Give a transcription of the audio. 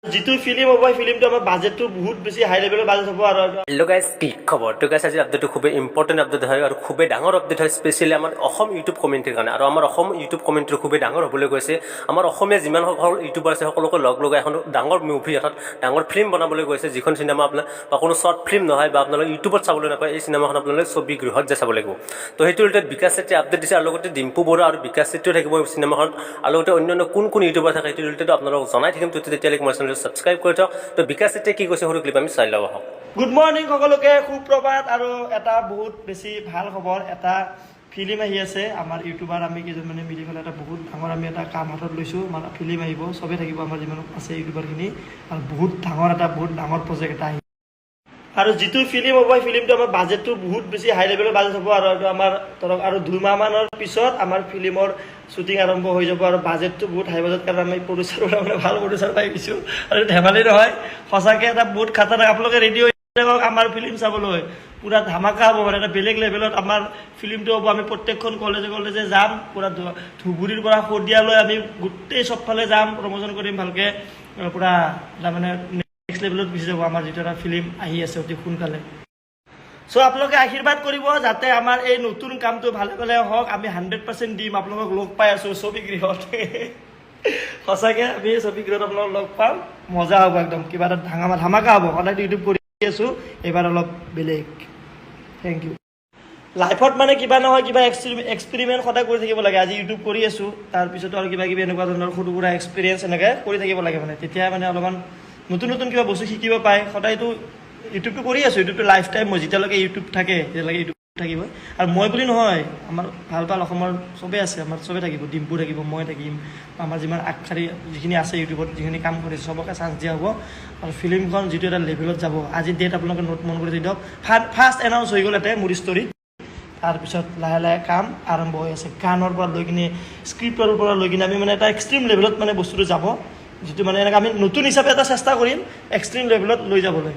जितु फिल्म হ'ব फिल्मটো আমাৰ বাজেটটো বহুত বেছি হাই লেভেলৰ বাজেট হ'ব আৰু হেল্ল' গাইজ কি খবৰ তো গাইজ আজি আপডেটটো খুবেই ইম্পৰ্টেণ্ট আপডেট হয় আৰু খুবেই ডাঙৰ আপডেট হয় স্পেচিয়েলি আমাৰ অসম ইউটিউব কমিউনিটিৰ কাৰণে আৰু আমাৰ অসম ইউটিউব কমিউনিটিৰ খুবেই ডাঙৰ হ'বলৈ গৈছে আমাৰ অসমীয়া যিমান সকল ইউটিউবাৰ আছে সকলোকে লগ লগাই এখন ডাঙৰ মুভি অৰ্থাৎ ডাঙৰ ফিল্ম বনাবলৈ গৈছে যিখন চিনেমা আপোনাৰ বা কোনো শ্বৰ্ট ফিল্ম নহয় বা আপোনালোকে ইউটিউবত চাবলৈ নাপায় এই চিনেমাখন আপোনালোকে ছবি গৃহত যে চাব লাগিব তো সেইটো ৰিলেটেড বিকাশ চেত্ৰীয়ে আপডেট দিছে আৰু লগতে ডিম্পু বৰুৱা আৰু বিকাশ চেত্ৰীও থাকিব চিনেমাখনত আৰু লগতে অন্যান্য কোন কোন ইউটিউবাৰ থাকে সেইটো ৰিলেটেড আপোনালোকক জনাই থাকিম তো তেতিয়ালৈকে মই চেনেলটো ছাবস্ক্ৰাইব কৰি থওক তো বিকাশ চেত্ৰীয়ে কি কৈছে সৰু ক্লিপ আমি চাই লওঁ আহক গুড মৰ্নিং সকলোকে সুপ্ৰভাত আৰু এটা বহুত বেছি ভাল খবৰ এটা ফিল্ম আহি আছে আমাৰ ইউটিউবাৰ আমি কেইজনমানে মিলি পেলাই এটা বহুত ডাঙৰ আমি এটা কাম হাতত লৈছোঁ আমাৰ ফিল্ম আহিব চবেই থাকিব আমাৰ যিমান আছে ইউটিউবাৰখিনি আৰু বহুত ডাঙৰ প্ৰজেক্ট এটা আহিব আৰু যিটো ফিল্ম হ'ব ফিল্মটো আমাৰ বাজেটটো বহুত বেছি হাই লেভেলৰ বাজেট হ'ব আৰু এইটো আমাৰ ধৰক আৰু 2 মাহমানৰ পিছত আমাৰ ফিল্মৰ শ্বুটিং আৰম্ভ হৈ যাব আৰু বাজেটটো বহুত হাই বাজেট কাৰণ আমি প্ৰডিউচাৰ মানে ভাল প্ৰডিউচাৰ পাই গৈছোঁ আৰু ধেমালি নহয় সঁচাকৈ এটা বহুত খাতাৰনাক আপোনালোকে ৰেডি হৈ থাকক আমাৰ ফিল্ম চাবলৈ পুৰা ধামাকা হ'ব মানে এটা বেলেগ লেভেলত আমাৰ ফিল্মটো হ'ব আমি প্ৰত্যেকখন কলেজে যাম পুৰা ধুবুৰীৰ পৰা শদিয়ালৈ আমি গোটেই চবফালে যাম প্ৰমোশ্যন কৰিম ভালকৈ পুৰা তাৰমানে নেক্সট লেভেলত গুচি যাব আমাৰ যিটো এটা ফিল্ম আহি আছে অতি সোনকালে চ' আপোনালোকে আশীৰ্বাদ কৰিব যাতে আমাৰ এই নতুন কামটো ভালে ভালে হওক আমি 100% দিম আপোনালোকক লগ পাই আছোঁ ছবি গৃহত সঁচাকৈ আমি ছবি গৃহত আপোনালোকক লগ পাম মজা হ'ব একদম কিবা এটা ধামাকা হ'ব সদায় ইউটিউব কৰি আছোঁ এইবাৰ অলপ বেলেগ থেংক ইউ লাইফত মানে কিবা নহয় কিবা এক্সপেৰিমেণ্ট সদায় কৰি থাকিব লাগে আজি ইউটিউব কৰি আছোঁ তাৰপিছতো আৰু কিবা কিবি এনেকুৱা ধৰণৰ সৰু সুৰা এক্সপিৰিয়েঞ্চ এনেকৈ কৰি থাকিব লাগে মানে তেতিয়া মানে অলপমান নতুন কিবা বস্তু শিকিব পায় সদায়তো ইউটিউবটো কৰি আছোঁ ইউটিউবটো লাইফ টাইম মই যেতিয়ালৈকে ইউটিউব থাকে তেতিয়ালৈকে ইউটিউব থাকিব আৰু মই বুলি নহয় আমাৰ ভাল অসমৰ চবেই আছে আমাৰ চবেই থাকিব ডিম্পু থাকিব মই থাকিম আমাৰ যিমান আগশাৰী যিখিনি আছে ইউটিউবত যিখিনি কাম কৰিছে চবকে চান্স দিয়া হ'ব আৰু ফিল্মখন যিটো এটা লেভেলত যাব আজি ডেট আপোনালোকে নোট মন কৰি দিয়ক ফাৰ্ষ্ট এনাউন্স হৈ গ'ল ইয়াতে মোৰ ষ্টৰীত তাৰপিছত লাহে কাম আৰম্ভ হৈ আছে গানৰ পৰা লৈ কিনে স্ক্ৰিপ্টৰ পৰা লৈ কিনে আমি মানে এটা এক্সট্ৰিম লেভেলত মানে বস্তুটো যাব যিটো মানে এনেকৈ আমি নতুন হিচাপে এটা চেষ্টা কৰিম এক্সট্ৰিম লেভেলত লৈ যাবলৈ